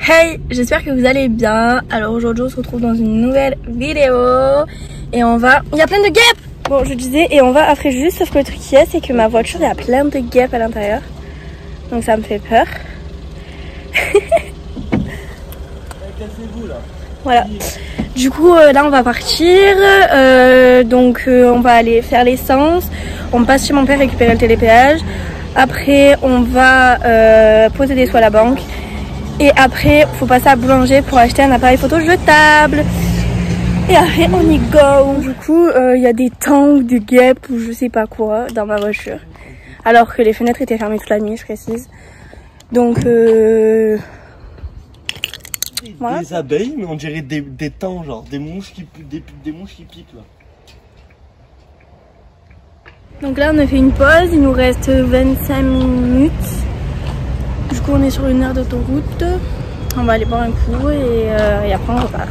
Hey, j'espère que vous allez bien. Alors aujourd'hui on se retrouve dans une nouvelle vidéo et on va... Il y a plein de guêpes. Bon, je disais, et on va à Fréjus, sauf que le truc qui est, c'est que ma voiture, il y a plein de guêpes à l'intérieur. Donc ça me fait peur. Cassez-vous là. Voilà. Du coup, là on va partir. On va aller faire l'essence. On passe chez mon père récupérer le télépéage. Après, on va poser des sous à la banque. Et après, faut passer à boulanger pour acheter un appareil photo jetable. Et après, on y go. Du coup, il y a des tangs, des guêpes ou je sais pas quoi dans ma voiture. Alors que les fenêtres étaient fermées toute la nuit, je précise. Donc, voilà. Des abeilles, mais on dirait des tangs, genre des mouches qui piquent là. Donc là, on a fait une pause. Il nous reste 25 minutes. Du coup, on est sur une aire d'autoroute. On va aller boire un coup et après on repart.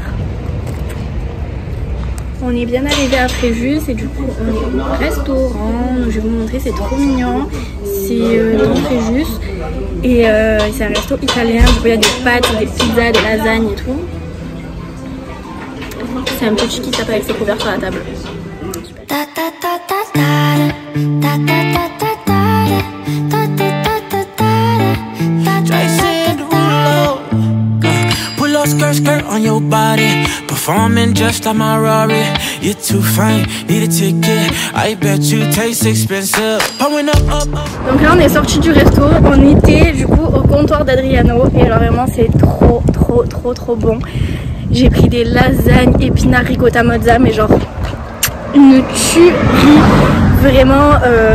On est bien arrivé à Fréjus et du coup on est au restaurant. Donc, je vais vous montrer, c'est trop mignon. C'est dans Fréjus et c'est un resto italien. Du coup, il y a des pâtes, des pizzas, des lasagnes et tout. C'est un petit qui tape avec ses couverts sur la table. Skirt on your body, performing just like my Rari. You're too fine, need a ticket. I bet you taste expensive. Pouring up. Donc là on est sorti du resto, on était du coup au comptoir d'Adriano et alors vraiment c'est trop bon. J'ai pris des lasagnes épinards ricotta mozza mais genre une tuerie. Vraiment,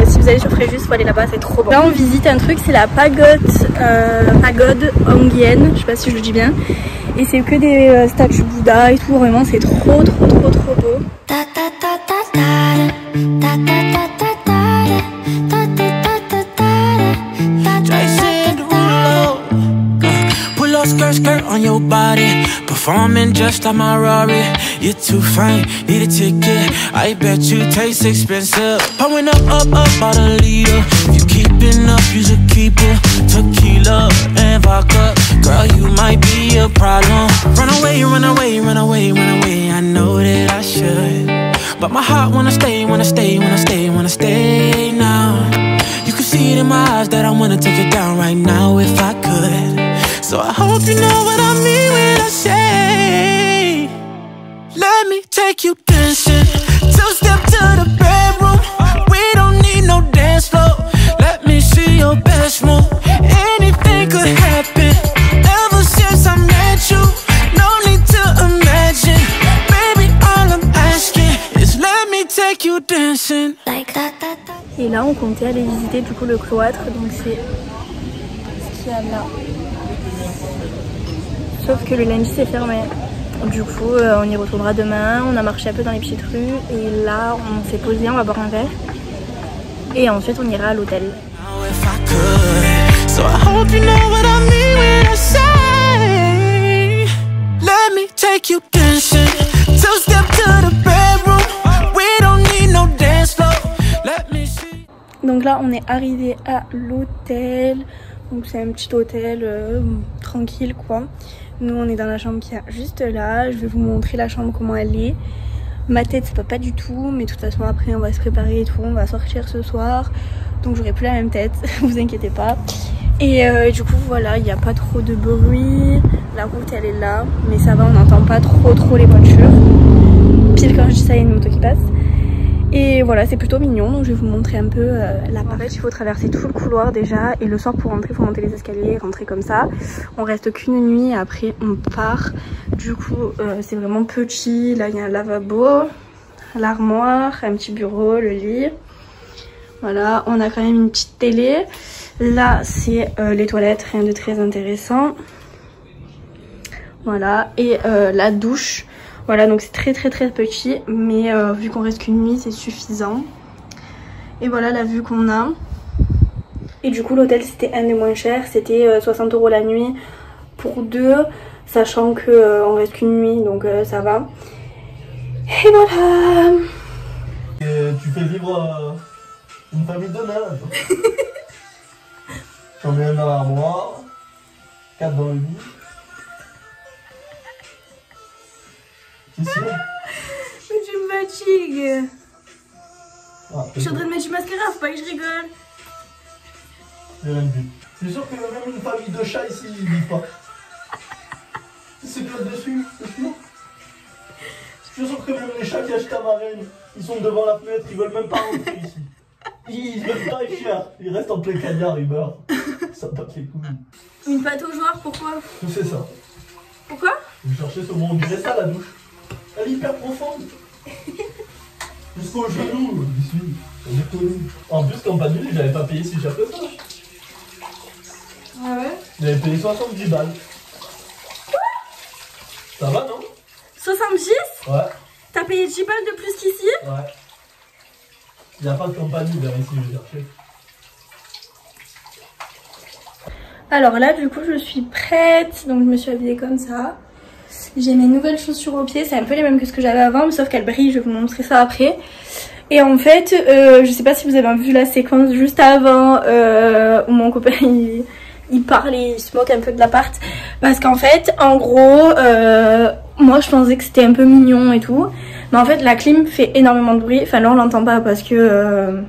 si vous allez sur Fréjus, faut aller là-bas, c'est trop bon. Là, on visite un truc, c'est la pagode Onguienne, je sais pas si je le dis bien. Et c'est que des statues Bouddha et tout, vraiment, c'est trop beau. Skirt on your body, performing just like my Rari. You're too fine, need a ticket. I bet you taste expensive. Pouring up about a liter. If you keeping up, you should keep it. Tequila and vodka, girl, you might be a problem. Run away. I know that I should, but my heart wanna stay now. You can see it in my eyes that I wanna take it down right now if I could. So I hope you know what I mean when I say, let me take you dancing. Two-step to the bedroom. We don't need no dance floor. Let me see your best move. Anything could happen. Ever since I met you, no need to imagine. Baby, all I'm asking is let me take you dancing. Like that. Et là on comptait aller visiter du coup le cloître, donc c'est ce qu'il y a là. Sauf que le lundi c'est fermé. Du coup on y retournera demain. On a marché un peu dans les petites rues et là on s'est posé, on va boire un verre. Et ensuite on ira à l'hôtel. Donc là on est arrivé à l'hôtel. Donc c'est un petit hôtel tranquille quoi. Nous on est dans la chambre qui est juste là. Je vais vous montrer la chambre comment elle est. Ma tête c'est pas du tout, mais de toute façon après on va se préparer et tout. On va sortir ce soir, donc j'aurai plus la même tête, vous inquiétez pas. Et du coup voilà, il n'y a pas trop de bruit. La route elle est là, mais ça va, on n'entend pas trop les voitures. Pile quand je dis ça, il y a une moto qui passe. Et voilà, c'est plutôt mignon, donc je vais vous montrer un peu l'appart. En fait, il faut traverser tout le couloir déjà, et le soir pour rentrer, il faut monter les escaliers, rentrer comme ça. On reste qu'une nuit, et après on part. Du coup, c'est vraiment petit. Là, il y a un lavabo, l'armoire, un petit bureau, le lit. Voilà, on a quand même une petite télé. Là, c'est les toilettes, rien de très intéressant. Voilà, et la douche. Voilà, donc c'est très petit, mais vu qu'on reste qu'une nuit, c'est suffisant. Et voilà la vue qu'on a. Et du coup, l'hôtel c'était un des moins chers, c'était 60 € la nuit pour deux, sachant qu'on reste qu'une nuit, donc ça va. Et voilà. Tu fais vivre une famille de ménage. J'en mets un dans l'armoire, 4 dans le lit. Qu'est-ce qu'il y a? Mais tu me fatigues. Ah, Je suis en train de mettre du mascara, faut pas que je rigole. J'ai rien vu. C'est sûr que même une famille de chats ici, ils vivent pas. C'est que là-dessus, c'est sûr. Je suis sûr que même les chats qui achètent à Marraine, ils sont devant la fenêtre, ils veulent même pas rentrer ici. Ils veulent pas y faire. Ils restent en plein cagnard, ils meurent. Ça me tape les couilles. Une pâte au joueur, pourquoi? C'est ça. Pourquoi? Je cherchais ce mot, on dirait ça la douche. Elle est hyper profonde. Jusqu'au genou, ici. On est connu. En plus, quand pas de nuit, j'avais pas payé si cher que ça. Ah ouais? J'avais payé 70 balles. Ça va, non? 70? Ouais. T'as payé 10 balles de plus qu'ici? Ouais. Il n'y a pas de compagnie vers ici, je cherchais. Alors là, du coup, je suis prête. Donc, je me suis habillée comme ça. J'ai mes nouvelles chaussures aux pieds. C'est un peu les mêmes que ce que j'avais avant, mais sauf qu'elles brillent. Je vais vous montrer ça après. Et en fait, je sais pas si vous avez vu la séquence juste avant où mon copain il parle et il se moque un peu de l'appart. Parce qu'en fait, en gros, moi je pensais que c'était un peu mignon et tout. Mais en fait, la clim fait énormément de bruit. Enfin, là on l'entend pas parce que...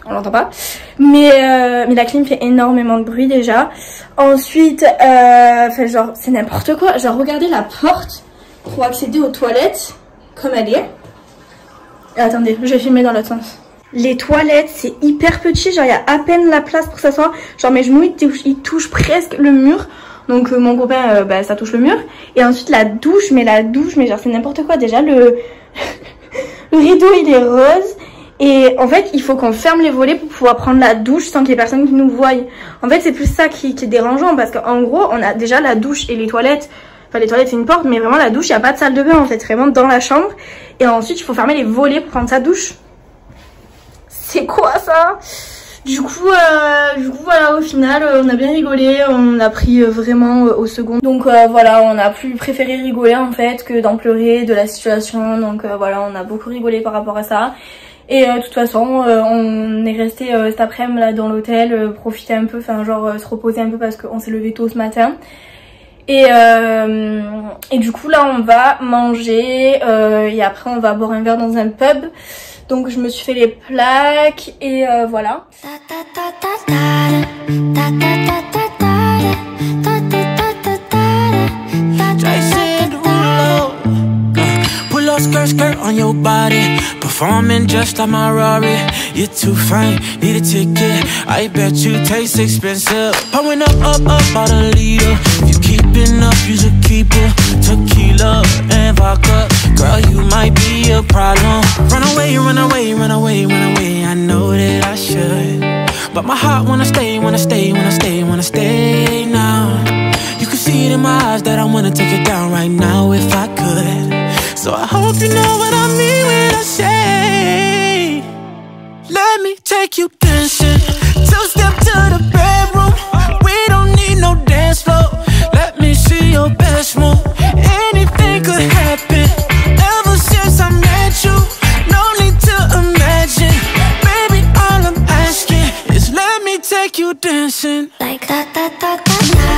on l'entend pas. Mais la clim fait énormément de bruit déjà. Ensuite, enfin, genre, c'est n'importe quoi. Genre, regardez la porte pour accéder aux toilettes comme elle est. Et attendez, je vais filmer dans l'autre sens. Les toilettes, c'est hyper petit. Genre, il y a à peine la place pour s'asseoir. Genre, mes genoux, ils touchent presque le mur. Donc, mon copain, bah, ça touche le mur. Et ensuite, la douche, mais genre, c'est n'importe quoi. Déjà, le rideau, il est rose. Et en fait, il faut qu'on ferme les volets pour pouvoir prendre la douche sans qu'il y ait personne qui nous voie. En fait, c'est plus ça qui est dérangeant. Parce qu'en gros, on a déjà la douche et les toilettes. Enfin, les toilettes, c'est une porte. Mais vraiment, la douche, il n'y a pas de salle de bain, en fait. Vraiment dans la chambre. Et ensuite, il faut fermer les volets pour prendre sa douche. C'est quoi ça? Du coup, voilà, au final, on a bien rigolé. On a pris vraiment au second. Donc voilà, on a plus préféré rigoler en fait que d'en pleurer de la situation. Donc voilà, on a beaucoup rigolé par rapport à ça. Et de toute façon, on est resté cet après-midi là dans l'hôtel, profiter un peu, enfin genre se reposer un peu parce qu'on s'est levé tôt ce matin. Et du coup là on va manger et après on va boire un verre dans un pub. Donc je me suis fait les plaques et voilà. Skirt, skirt on your body, performing just like my Rari. You're too fine, need a ticket. I bet you taste expensive. Pouring up, about a liter. If you keeping up, you should keep it. Tequila and vodka, girl, you might be a problem. Run away, run away, run away, run away. I know that I should, but my heart wanna stay, wanna stay, wanna stay, wanna stay now. You can see it in my eyes that I wanna take it down right now if I could. So I hope you know what I mean when I say, let me take you dancing. Two-step to the bedroom. We don't need no dance floor. Let me see your best move. Anything could happen. Ever since I met you, no need to imagine. Baby, all I'm asking is let me take you dancing. Like da da da da da.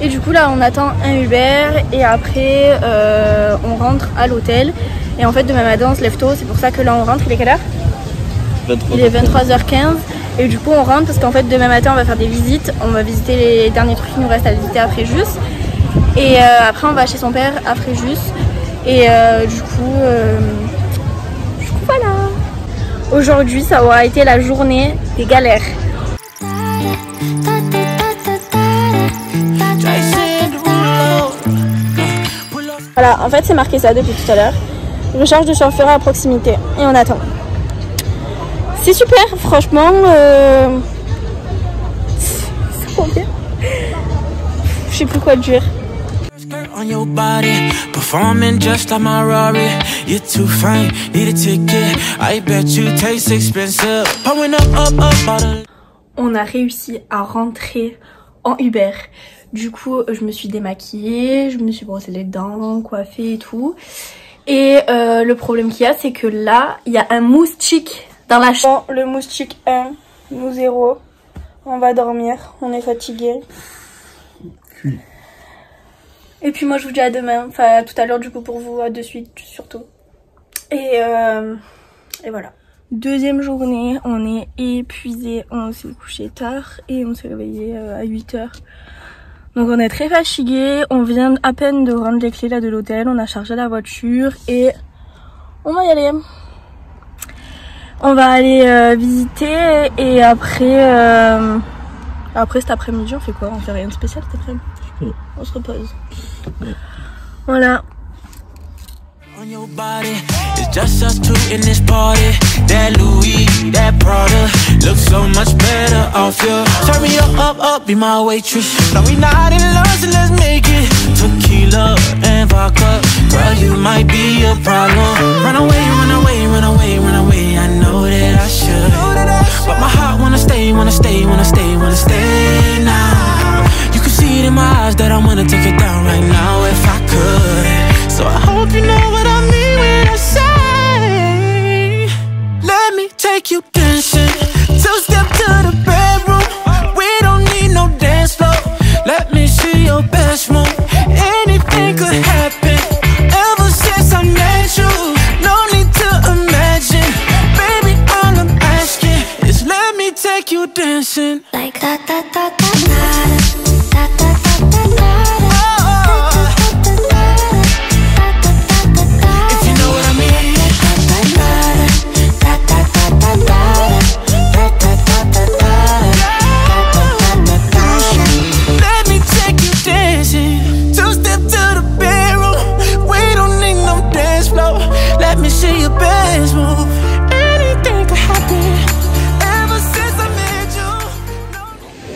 Et du coup là on attend un Uber et après on rentre à l'hôtel. Et en fait demain matin on se lève tôt, c'est pour ça que là on rentre. Il est quelle heure? 23h. Il est 23h15 et du coup on rentre parce qu'en fait demain matin on va faire des visites. On va visiter les derniers trucs qui nous restent à visiter à Fréjus. Et après on va chez son père à Fréjus. Et du coup voilà. Aujourd'hui ça aura été la journée des galères. Voilà, en fait c'est marqué ça depuis tout à l'heure. Recharge de chauffeur à proximité. Et on attend. C'est super, franchement. C'est trop bien. Je sais plus quoi dire. On your body, performing just like my Rari. You're too fine, need a ticket. I bet you taste expensive. Pouring up, bottle. On a réussi à rentrer en Uber. Du coup, je me suis démaquillée, je me suis brossé les dents, coiffée et tout. Et le problème qu'il y a, c'est que là, il y a un moustique dans la chambre. Le moustique 1, nous 0. On va dormir, on est fatigué. Puis. Et puis moi je vous dis à demain, enfin tout à l'heure du coup pour vous, de suite surtout. Et voilà. Deuxième journée, on est épuisé, on s'est couché tard et on s'est réveillé à 8h. Donc on est très fatigué, on vient à peine de rendre les clés là de l'hôtel, on a chargé la voiture et on va y aller. On va aller visiter et après cet après-midi on fait quoi? On fait rien de spécial cet après-midi. On se repose. Voilà. On your body, it's just us two in this party. That Louis, that Prada, looks so much better off you. Turn me up, be my waitress. No, we not in love, so let's make it tequila and vodka. Girl, you might be a problem. Run away, run away, run away, run away. I know that I should, but my heart wanna stay, wanna stay, wanna stay, wanna stay now. You can see it in my eyes that I wanna take it down right now if I could. So I hope you know what I mean when I say, let me take you dancing. Two-step to the bedroom. We don't need no dance floor. Let me see your best move. Anything could happen. Ever since I met you, no need to imagine. Baby, all I'm asking is let me take you dancing. Like da da da da da da da da da da.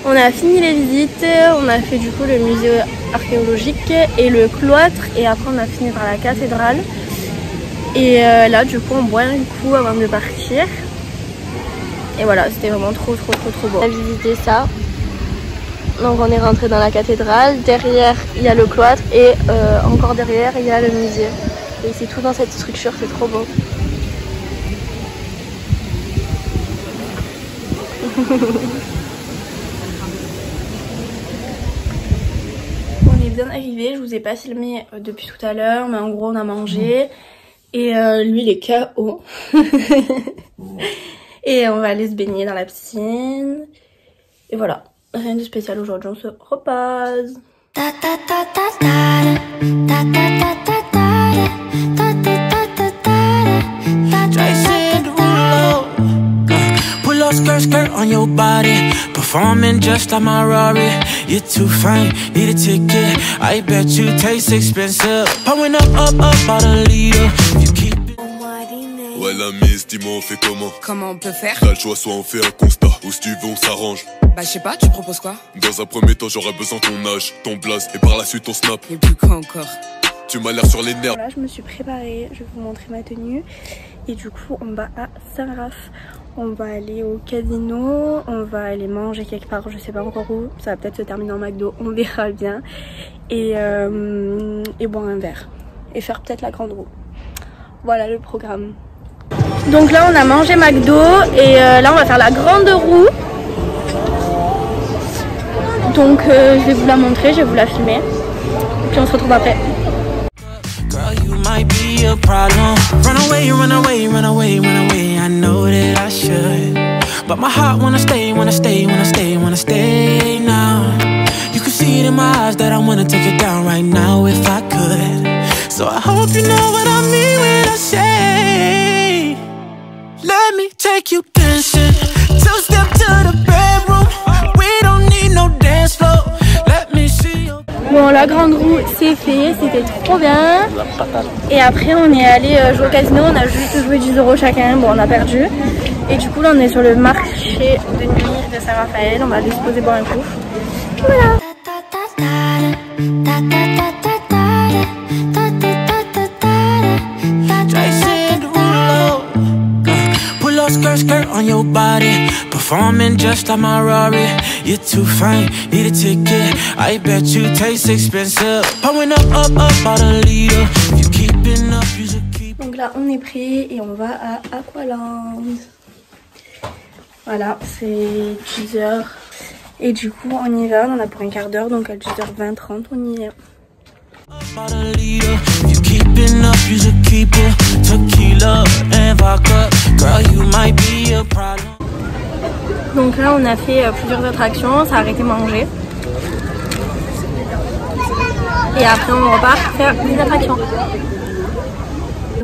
On a fini les visites, on a fait du coup le musée archéologique et le cloître et après on a fini par la cathédrale. Et là du coup on boit un coup avant de partir. Et voilà, c'était vraiment trop beau. On a visité ça. Donc on est rentré dans la cathédrale, derrière il y a le cloître et encore derrière il y a le musée. Et c'est tout dans cette structure, c'est trop beau. On est bien arrivé, je vous ai pas filmé depuis tout à l'heure, mais en gros on a mangé et lui il est KO. Et on va aller se baigner dans la piscine. Et voilà, rien de spécial aujourd'hui, on se repose. Skirt on your body, performing just like my Rari. You're too fine, need a ticket. I bet you taste expensive. Pouring up about a liter. You keep it. Ouais la mise, dis-moi on fait comment? Comment on peut faire? T'as le choix, soit on fait un constat, ou si tu veux on s'arrange. Bah je sais pas, tu proposes quoi? Dans un premier temps j'aurais besoin de ton âge, ton blaze, et par la suite ton snap. Et puis quoi encore? Tu m'as l'air sur les nerfs. Là je me suis préparée, je vais vous montrer ma tenue. Et du coup on va à Saint-Raph. On va aller au casino, on va aller manger quelque part, je sais pas encore où. Ça va peut-être se terminer en McDo, on verra bien. Et boire un verre. Et faire peut-être la grande roue. Voilà le programme. Donc là on a mangé McDo et là on va faire la grande roue. Donc je vais vous la montrer, je vais vous la filmer. Et puis on se retrouve après. Might be a problem. Run away, run away, run away, run away. I know that I should, but my heart wanna stay, wanna stay, wanna stay, wanna stay now. You can see it in my eyes that I wanna take it down right now if I could. So I hope you know what I mean when I say, let me take you dancing. Two-step to the bedroom. We don't need no dance floor. Let me see your... Bon, la grande roue c'est fait, c'était trop bien. Et après on est allé jouer au casino, on a juste joué 10 € chacun, bon on a perdu. Et du coup là on est sur le marché de nuit de Saint-Raphaël, on va aller se poser boire un coup. Voilà. Skirt on your body, performing just like my Rari. You're too fine, need a ticket. I bet you taste expensive. Pouring up about a liter. You keeping up, you should keep. Donc là on est prêt et on va à Aqualand. Voilà, c'est 10h Et du coup on y va, on en a pour un quart d'heure, donc à 10h20, 30 on y est. Donc là on a fait plusieurs attractions, ça a arrêté de manger. Et après on repart faire des attractions.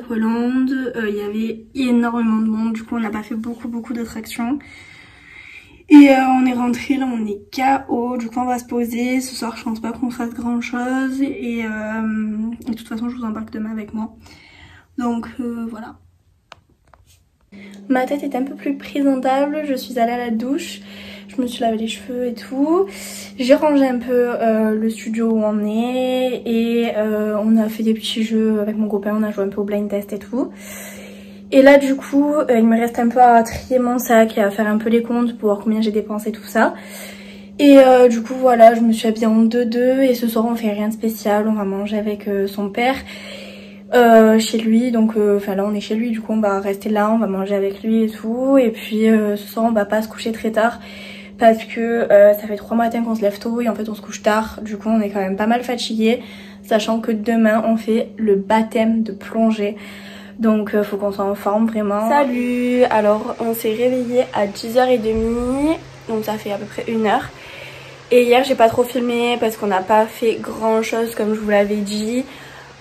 Hollande, il y avait énormément de monde, du coup on n'a pas fait beaucoup d'attractions. Et on est rentré, là on est KO, du coup on va se poser. Ce soir je pense pas qu'on fasse grand chose. Et de toute façon je vous embarque demain avec moi. Donc voilà. Ma tête est un peu plus présentable, je suis allée à la douche. Je me suis lavé les cheveux et tout. J'ai rangé un peu le studio où on est. Et on a fait des petits jeux avec mon copain, on a joué un peu au blind test et tout. Et là du coup il me reste un peu à trier mon sac et à faire un peu les comptes pour voir combien j'ai dépensé tout ça. Et du coup voilà, je me suis habillée en 2-2 et ce soir on fait rien de spécial, on va manger avec son père chez lui. Donc enfin là on est chez lui, du coup on va rester là, on va manger avec lui et tout. Et puis ce soir on va pas se coucher très tard parce que ça fait 3 matins qu'on se lève tôt et en fait on se couche tard. Du coup on est quand même pas mal fatigué, sachant que demain on fait le baptême de plongée. Donc faut qu'on soit en forme vraiment. Salut! Alors on s'est réveillé à 10h30, donc ça fait à peu près 1 heure. Et hier j'ai pas trop filmé parce qu'on n'a pas fait grand chose comme je vous l'avais dit.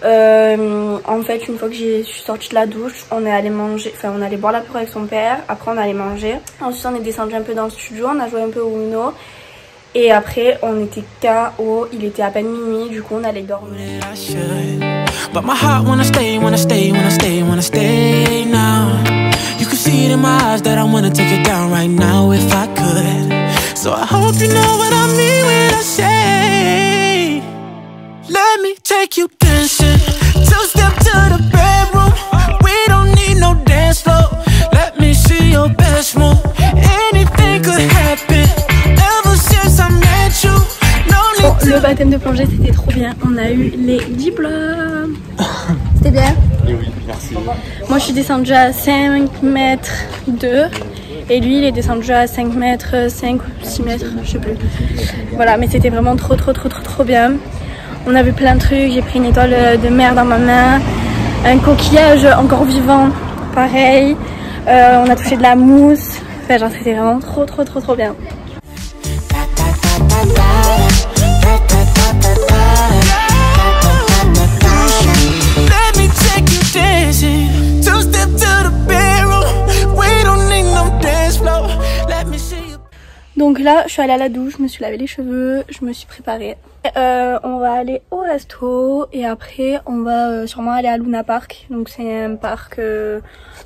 En fait une fois que je suis sortie de la douche, on est allé manger, enfin on allait boire l'apéro avec son père, après on allait manger. Ensuite on est descendu un peu dans le studio, on a joué un peu au Uno. Et après on était KO, il était à peine minuit, du coup on allait dormir. But my heart wanna stay now. You can see it in my eyes that I wanna take it down right now if I could. So I hope you know what I mean when I say, let me take you dancing. 2-step to the bedroom. We don't need no dance floor. Let me see your best move. Anything could happen. Ever since I met you. Bon, le baptême de plongée c'était trop bien, on a eu les diplômes. C'était bien? Et oui, merci. Moi je suis descendue à 5 mètres 2 et lui il est descendu à 5 mètres 5 ou 6 mètres, je sais plus. Voilà, mais c'était vraiment trop bien. On a vu plein de trucs, j'ai pris une étoile de mer dans ma main, un coquillage encore vivant, pareil. On a touché de la mousse, enfin genre c'était vraiment trop bien. Donc là, je suis allée à la douche, je me suis lavé les cheveux, je me suis préparée. On va aller au resto et après on va sûrement aller à Luna Park. Donc c'est un parc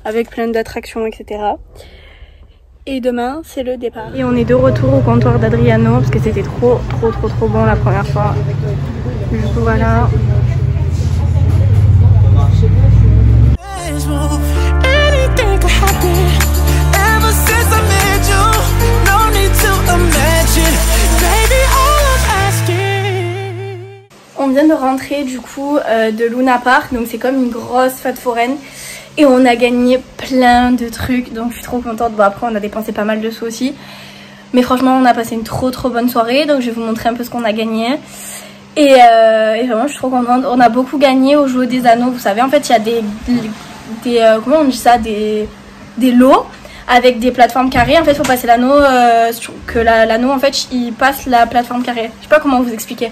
avec plein d'attractions, etc. Et demain, c'est le départ. Et on est de retour au comptoir d'Adriano parce que c'était trop bon la première fois. Du coup voilà. On vient de rentrer du coup de Luna Park, donc c'est comme une grosse fête foraine et on a gagné plein de trucs, donc je suis trop contente. Bon après on a dépensé pas mal de sous aussi, mais franchement on a passé une trop bonne soirée, donc je vais vous montrer un peu ce qu'on a gagné. Et vraiment je suis trop contente, on a beaucoup gagné au jeu des anneaux, vous savez en fait il y a des comment on dit ça, des lots avec des plateformes carrées. En fait il faut passer l'anneau, que l'anneau en fait il passe la plateforme carrée, je sais pas comment vous expliquer.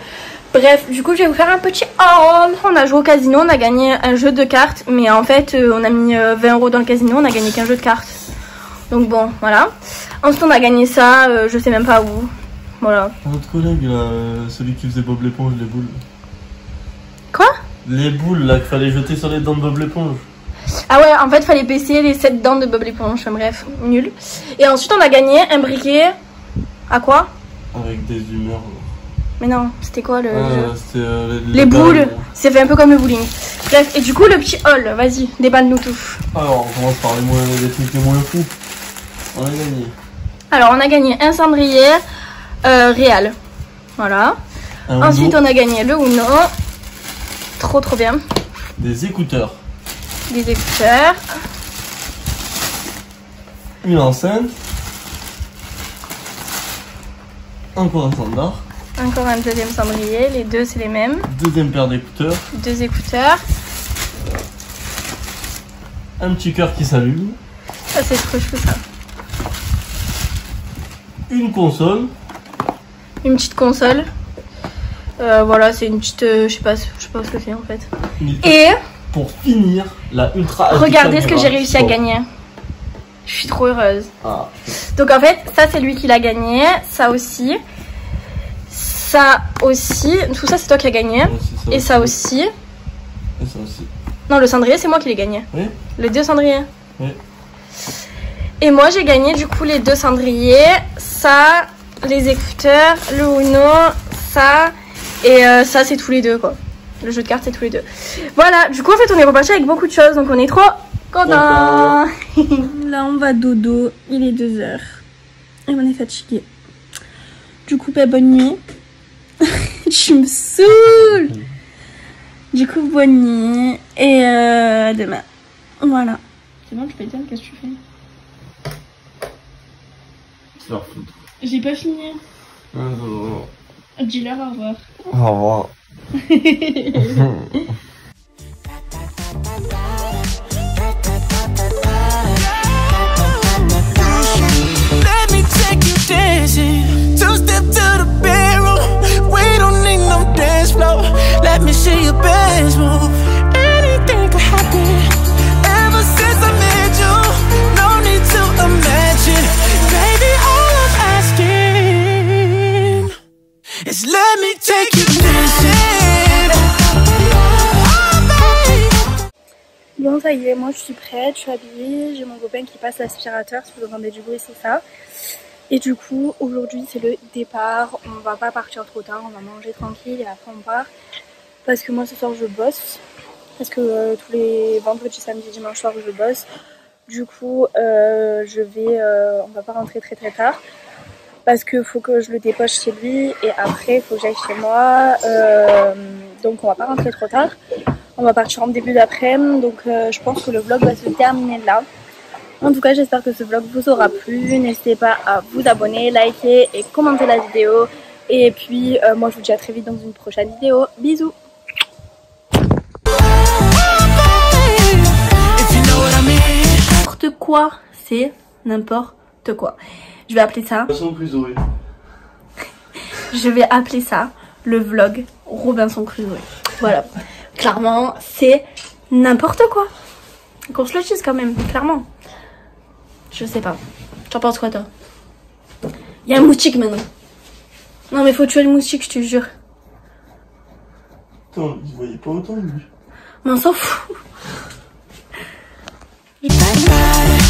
Bref, du coup je vais vous faire un petit haul. On a joué au casino, on a gagné un jeu de cartes, mais en fait on a mis 20 € dans le casino, on a gagné qu'un jeu de cartes. Donc bon, voilà. Ensuite on a gagné ça, je sais même pas où. Voilà. Notre collègue là, celui qui faisait Bob l'éponge, les boules. Quoi? Les boules là qu'il fallait jeter sur les dents de Bob l'éponge. Ah ouais, en fait fallait baisser les 7 dents de Bob l'éponge, bref, nul. Et ensuite on a gagné un briquet. À quoi? Avec des humeurs. Mais non, c'était quoi le jeu? Les boules, c'est fait un peu comme le bowling. Bref, et du coup le petit haul, vas-y, déballe-nous tout. Alors on commence par les trucs les moins fous. On a gagné. Alors on a gagné un cendrier réal. Voilà. Ensuite on a gagné le Uno. Trop bien. Des écouteurs. Des écouteurs. Une enceinte. Encore un standard. Encore un deuxième cendrier, les deux c'est les mêmes. Deuxième paire d'écouteurs. Deux écouteurs. Un petit cœur qui s'allume. Ça c'est trop chou ça. Une console. Une petite console. Voilà, c'est une petite... je sais pas ce que c'est en fait. Et pour finir, la Ultra HD regardez ce que j'ai Camera réussi à Sport. gagner. Je suis trop heureuse. Ah. Donc en fait, ça c'est lui qui l'a gagné. Ça aussi. Ça aussi. Tout ça c'est toi qui as gagné. Ouais, et ça aussi. Et ça aussi. Non, le cendrier c'est moi qui l'ai gagné. Oui. Les deux cendriers. Oui. Et moi j'ai gagné du coup les deux cendriers. Ça, les écouteurs, le Uno, ça. Et ça c'est tous les deux quoi. Le jeu de cartes c'est tous les deux. Voilà, du coup en fait on est reparti avec beaucoup de choses. Donc on est trop contents. Là on va dodo, il est 2h. Et on est fatigué. Du coup bah, bonne nuit. Tu me saoules. Du coup bonne nuit. Et demain. Voilà. C'est bon, tu peux dire qu'est-ce que tu fais? C'est leur foutre. J'ai pas fini. Non. Dis-leur au revoir. Au revoir. Let me take you dancing. Two step to the bedroom. We don't need no dance floor. Let me see your best move. Anything could happen. Ever since I met you, no need to imagine. Baby, all I'm asking is let me take you dancing. Bon ça y est, moi je suis prête, je suis habillée, j'ai mon copain qui passe l'aspirateur, si vous entendez du bruit c'est ça. Et du coup aujourd'hui c'est le départ, on va pas partir trop tard, on va manger tranquille et après on part. Parce que moi ce soir je bosse, parce que tous les vendredis, samedi, dimanche soir je bosse. Du coup on va pas rentrer très tard. Parce que faut que je le dépose chez lui et après il faut que j'aille chez moi. Donc on va pas rentrer trop tard. On va partir en début d'après-midi, donc je pense que le vlog va se terminer là. En tout cas, j'espère que ce vlog vous aura plu. N'hésitez pas à vous abonner, liker et commenter la vidéo. Et puis, moi je vous dis à très vite dans une prochaine vidéo. Bisous! N'importe quoi, c'est n'importe quoi. Je vais appeler ça... Robinson Crusoe. Je vais appeler ça le vlog Robinson Crusoe. Voilà. Clairement, c'est n'importe quoi. Qu'on se le dise quand même, clairement. Je sais pas. T'en penses quoi, toi? Il y a un moustique maintenant. Non, mais faut tuer le moustique, je te jure. Attends, il voyait pas autant, lui. Mais on s'en fout. Bye bye.